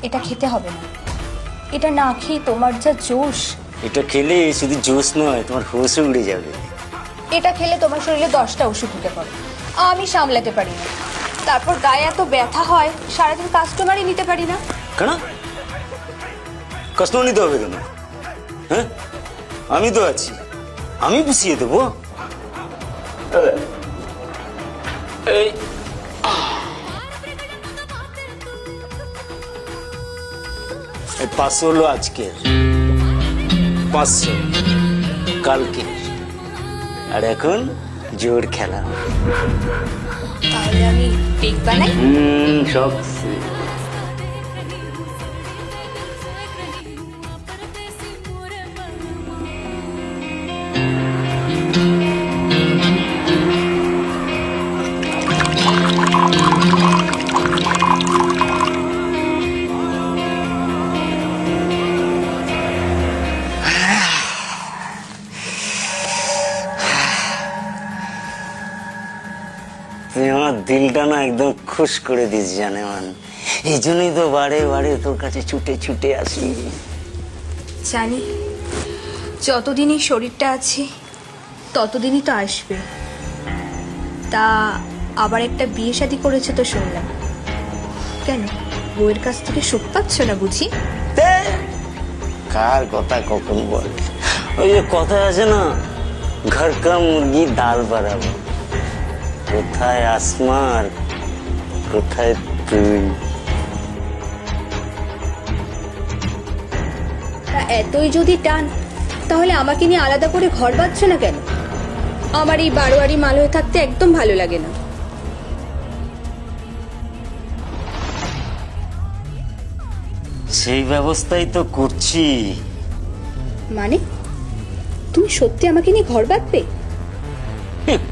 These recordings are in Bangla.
এটা খেতে হবে না, এটা না খেয়ে তোমার যা জোশ। এটা খেলে শুধু জোশ নয়, তোমার হুঁশও উড়ে যাবে। এটা খেলে তোমার শরীরে 10টা ওষুধ ঢুকে পড়ে, আমি সামলাতে পারি না। তারপর গায়ে এত ব্যথা হয়, সারাদিন কাস্টমারই নিতে পারি না। কেন কাস্টমার নিতে হবে কেন? হ্যাঁ, আমি তো আছি, আমি পুষিয়ে দেবো। এই 500 হলো আজকের, 500 কালকে, আর এখন জোর খেলা। তাহলে আমি কেক বানাই। সব তুই আমার দিলটা না একদম খুশ করে দিস জানেমান, এই জন্যই তো বারে বারে তোর কাছে ছুটে ছুটে আসি। জানি, যতদিন এই শরীরটা আছে ততদিনই তো আসবে। তা আবার একটা বিয়ে শাদী করেছে তো শুনলাম, কেন বউয়ের কাছ থেকে সুখ পাচ্ছ না বুঝি? কার কথা কখন বল, ওই যে কথা আছে না, ঘর কা মুরগি ডাল বাড়াবো। কোথায় আসমার, কোথায় তুই? তা এতই যদি টান, তাহলে আমাকে নিয়ে আলাদা করে ঘর বাঁধছ না কেন? আমার এই বারোয়ারি মাল হয়ে থাকতে একদম ভালো লাগে না। সেই ব্যবস্থাই তো করছি। মানে তুমি সত্যি আমাকে নিয়ে ঘর বাঁধবে?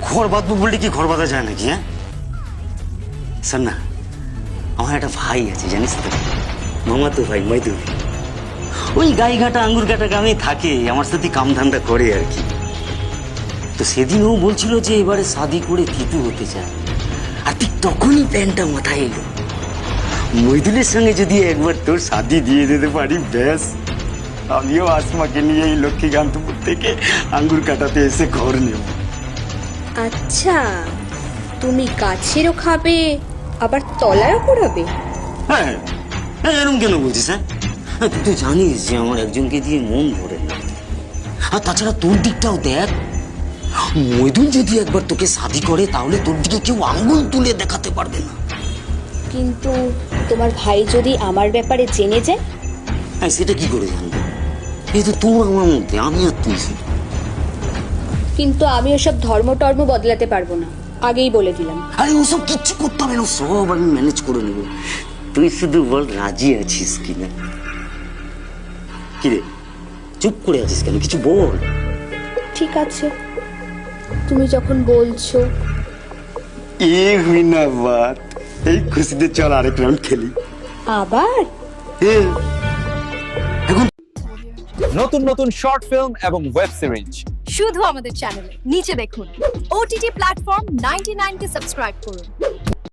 ঘর বাঁধবো বললে কি ঘর বাঁধা যায় নাকি? হ্যাঁ শোন না, আমার একটা ভাই আছে জানিস তো, মামাতো ভাই মৈদু। ওই গাইঘাটা আঙ্গুরঘাটা গ্রামে থাকে, আমার সাথে কাম ধান্দা করে আর কি। তো সেদিন ও বলছিল যে এবারে শাদি করে তিতু হতে চায়, আর ঠিক তখনই প্ল্যানটা মাথায় এলো, মৈদুলের সঙ্গে যদি একবার তোর শাদি দিয়ে দিতে পারি, ব্যাস আমিও আসমাকে নিয়ে এই লক্ষ্মীকান্তপুর থেকে আঙ্গুর কাটাতে এসে ঘর নেব। আচ্ছা, তুমি গাছেরও খাবে আবার তলারও পোড়াবে? হ্যাঁ, এরকম কেন বলছিস? হ্যাঁ, তুই তো জানিস যে আমার একজনকে দিয়ে মন ভরে না। আর তাছাড়া তোর দিকটাও দেখ, মৈদুল যদি একবার তোকে শাদি করে তাহলে তোর দিকে কেউ আঙ্গুল তুলে দেখাতে পারবে না। কিন্তু তোমার ভাই যদি আমার ব্যাপারে জেনে যায়? হ্যাঁ, সেটা কি করে জানবো? এই তো তোর আমার মধ্যে, আমি আর তুই শুধু। কিন্তু আমি ওসব ধর্ম টর্ম বদলাতে পারবো না, আগেই বলে দিলাম। আরে ওসব কিচ্ছু করতে হবে না, সব আমি ম্যানেজ করে নেবো। তুই শুধু বল রাজি আছিস কিনা। কিরে চুপ করে আছিস কেন, কিছু বল। ঠিক আছে, তুমি যখন বলছো। এ হুই না বাত, এই খুশিতে চল আরেক রাউন্ড খেলি। আবার? এখন নতুন নতুন শর্ট ফিল্ম এবং ওয়েব সিরিজ শুধু আমাদের চ্যানেলে নিচে দেখুন। OTT প্ল্যাটফর্ম 99 কে সাবস্ক্রাইব করুন।